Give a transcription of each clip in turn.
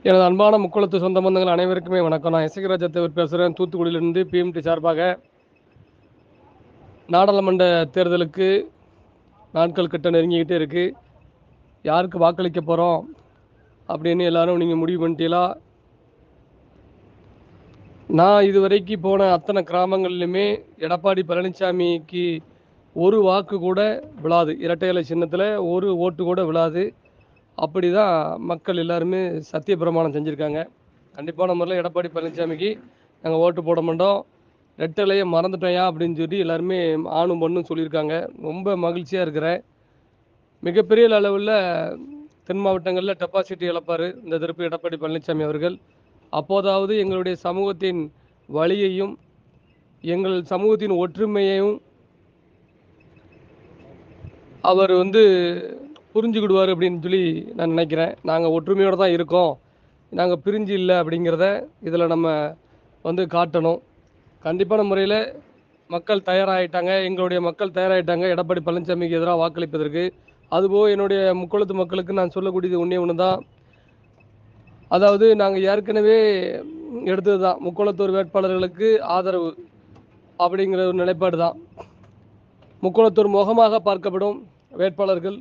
எனது அன்பான முக்குளத்து சொந்த பந்தங்கள் அனைவருக்குமே வணக்கம். நான் இசைராஜா தேவர் பேசுகிறேன். தூத்துக்குடியிலிருந்து பிஎம்டி சார்பாக நாடாளுமன்ற தேர்தலுக்கு நாட்கள் கிட்ட நெருங்கிக்கிட்டே இருக்குது. யாருக்கு வாக்களிக்க போகிறோம் அப்படின்னு எல்லாரும் நீங்கள் முடிவு பண்ணிட்டீங்களா? நான் இதுவரைக்கும் போன அத்தனை கிராமங்கள்லையுமே எடப்பாடி பழனிசாமிக்கு ஒரு வாக்கு கூட விழாது. இரட்டை இலை சின்னத்தில் ஒரு ஓட்டு கூட விழாது. அப்படி தான் மக்கள் எல்லாருமே சத்திய பிரமாணம் செஞ்சுருக்காங்க. கண்டிப்பான முறையில் எடப்பாடி பழனிசாமிக்கு நாங்கள் ஓட்டு போட மாட்டோம், ரெட்டலையை மறந்துட்டோயா அப்படின்னு சொல்லி எல்லாருமே ஆணும் பொண்ணும் சொல்லியிருக்காங்க. ரொம்ப மகிழ்ச்சியாக இருக்கிறேன். மிகப்பெரிய அளவில் தென் மாவட்டங்களில் டெபாசிட்டி இழப்பார் இந்த திருப்பி எடப்பாடி பழனிசாமி அவர்கள். அப்போதாவது எங்களுடைய சமூகத்தின் வலியையும் எங்கள் சமூகத்தின் ஒற்றுமையையும் அவர் புரிஞ்சுக்கிடுவார் அப்படின்னு சொல்லி நான் நினைக்கிறேன். நாங்கள் ஒற்றுமையோடு தான் இருக்கோம், நாங்கள் பிரிஞ்சு இல்லை அப்படிங்கிறத இதில் நம்ம காட்டணும். கண்டிப்பான முறையில் மக்கள் தயாராகிட்டாங்க, எங்களுடைய மக்கள் தயாராகிட்டாங்க எடப்பாடி பழனிசாமிக்கு எதிராக வாக்களிப்பதற்கு. அதுபோக என்னுடைய முக்குளத்து மக்களுக்கு நான் சொல்லக்கூடியது ஒன்று தான். அதாவது நாங்கள் ஏற்கனவே எடுத்தது தான், முக்குளத்தூர் வேட்பாளர்களுக்கு ஆதரவு அப்படிங்கிற ஒரு நிலைப்பாடு தான். முக்குளத்தூர் முகமாக பார்க்கப்படும் வேட்பாளர்கள்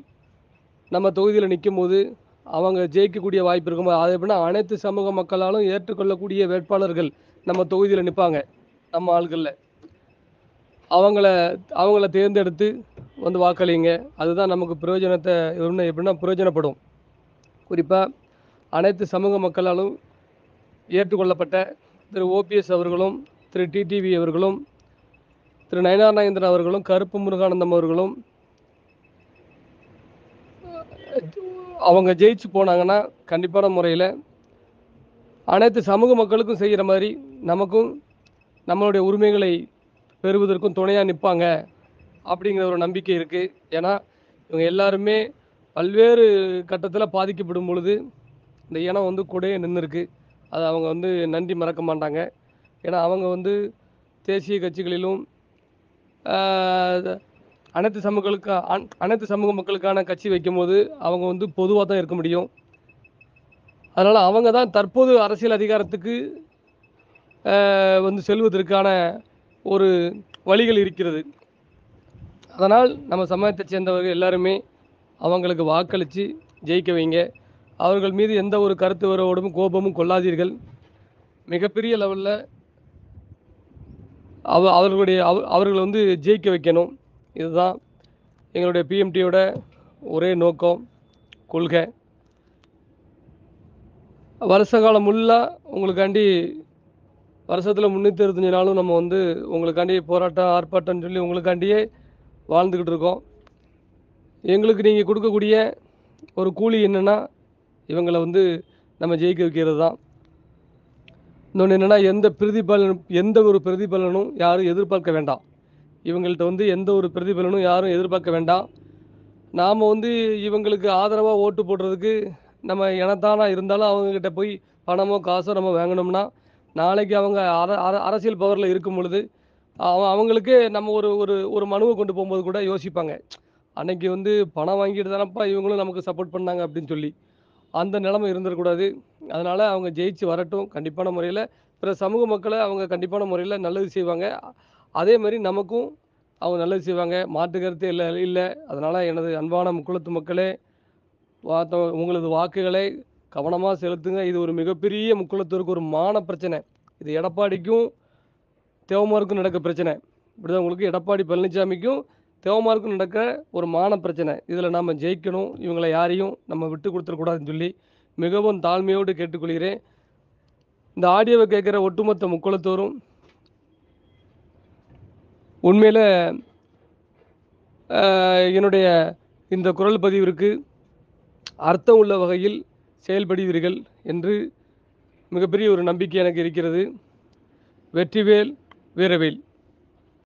நம்ம தொகுதியில் நிற்கும் போது அவங்க ஜெயிக்கக்கூடிய வாய்ப்பு இருக்கும்போது, அது எப்படின்னா அனைத்து சமூக மக்களாலும் ஏற்றுக்கொள்ளக்கூடிய வேட்பாளர்கள் நம்ம தொகுதியில் நிற்பாங்க. நம்ம ஆள்களில் அவங்கள தேர்ந்தெடுத்து வாக்களிங்க. அதுதான் நமக்கு பிரயோஜனத்தை எப்படின்னா பிரயோஜனப்படும். குறிப்பாக அனைத்து சமூக மக்களாலும் ஏற்றுக்கொள்ளப்பட்ட திரு ஓபிஎஸ் அவர்களும், திரு டிடிவி அவர்களும், திரு நயனார் நாகேந்திரன் அவர்களும், கருப்பு முருகானந்தம் அவர்களும் அவங்க ஜெயிச்சு போனாங்கன்னா கண்டிப்பான முறையில் அனைத்து சமூக மக்களுக்கும் செய்கிற மாதிரி நமக்கும் நம்மளுடைய உரிமைகளை பெறுவதற்கும் துணையாக நிற்பாங்க அப்படிங்கிற ஒரு நம்பிக்கை இருக்குது. ஏன்னா இவங்க எல்லாருமே பல்வேறு கட்டத்தில் பாதிக்கப்படும் பொழுது இந்த இனம் கூடயே நின்றுருக்கு. அது அவங்க நன்றி மறக்க மாட்டாங்க. ஏன்னா அவங்க தேசிய கட்சிகளிலும் அனைத்து சமூக மக்களுக்கான கட்சி வைக்கும்போது அவங்க பொதுவாக தான் இருக்க முடியும். அதனால் அவங்க தான் தற்போது அரசியல் அதிகாரத்துக்கு செல்வதற்கான ஒரு வழிகள் இருக்கிறது. அதனால் நம்ம சமூகத்தை சேர்ந்தவர்கள் எல்லாருமே அவங்களுக்கு வாக்களித்து ஜெயிக்க வைங்க. அவர்கள் மீது எந்த ஒரு கருத்து வேறுபாடும் கோபமும் கொள்ளாதீர்கள். மிகப்பெரிய லெவலில் அவர்களை ஜெயிக்க வைக்கணும். இதுதான் எங்களுடைய பிஎம்டியோட ஒரே நோக்கம், கொள்கை. வருஷ காலம் ஃபுல்லாக உங்களுக்காண்டி வருஷத்தில் 365 நாளும் நம்ம உங்களுக்காண்டி போராட்டம் ஆர்ப்பாட்டம்னு சொல்லி உங்களுக்காண்டியே வாழ்ந்துக்கிட்டு இருக்கோம். எங்களுக்கு நீங்கள் கொடுக்கக்கூடிய ஒரு கூலி என்னென்னா இவங்களை நம்ம ஜெயிக்க வைக்கிறது தான். இன்னொன்று என்னென்னா எந்த ஒரு பிரதிபலனும் யாரும் எதிர்பார்க்க வேண்டாம். இவங்கள்ட்ட எந்த ஒரு பிரதிபலனும் யாரும் எதிர்பார்க்க வேண்டாம். நாம் இவங்களுக்கு ஆதரவாக ஓட்டு போடுறதுக்கு நம்ம இனத்தானா இருந்தாலும் அவங்கக்கிட்ட போய் பணமோ காசோ நம்ம வாங்கினோம்னா நாளைக்கு அவங்க அரசியல் பவரில் இருக்கும் பொழுது அவங்களுக்கு நம்ம ஒரு ஒரு ஒரு மனுவை கொண்டு போகும்போது கூட யோசிப்பாங்க, அன்னைக்கு பணம் வாங்கிட்டு தானப்பா இவங்களும் நமக்கு சப்போர்ட் பண்ணாங்க அப்படின்னு சொல்லி. அந்த நிலைமை இருந்துடக்கூடாது. அதனால் அவங்க ஜெயிச்சு வரட்டும். கண்டிப்பான முறையில் பிற சமூக மக்களை அவங்க கண்டிப்பான முறையில் நல்லது செய்வாங்க. அதே மாதிரி நமக்கும் அவங்க நல்லது செய்வாங்க, மாற்று கருத்தே இல்லை. அதனால் எனது அன்பான முக்குளத்து மக்களே, உங்களது வாக்குகளை கவனமாக செலுத்துங்க. இது ஒரு மிகப்பெரிய முக்குளத்தூருக்கு ஒரு மான பிரச்சனை. இது எடப்பாடிக்கும் தேவமாருக்கும் நடக்க பிரச்சனை. இப்படிதான் உங்களுக்கு எடப்பாடி பழனிசாமிக்கும் தேவமாருக்கும் நடக்க ஒரு மான பிரச்சனை. இதில் நாம் ஜெயிக்கணும். இவங்களை யாரையும் நம்ம விட்டு கொடுத்துடக்கூடாதுன்னு சொல்லி மிகவும் தாழ்மையோடு கேட்டுக்கொள்கிறேன். இந்த ஆடியோவை கேட்குற ஒட்டுமொத்த முக்குளத்தோரும் உண்மையில் என்னுடைய இந்த குரல் பதிவிற்கு அர்த்தம் உள்ள வகையில் செயல்படுவீர்கள் என்று மிகப்பெரிய ஒரு நம்பிக்கை எனக்கு இருக்கிறது. வெற்றிவேல் வீரவேல்.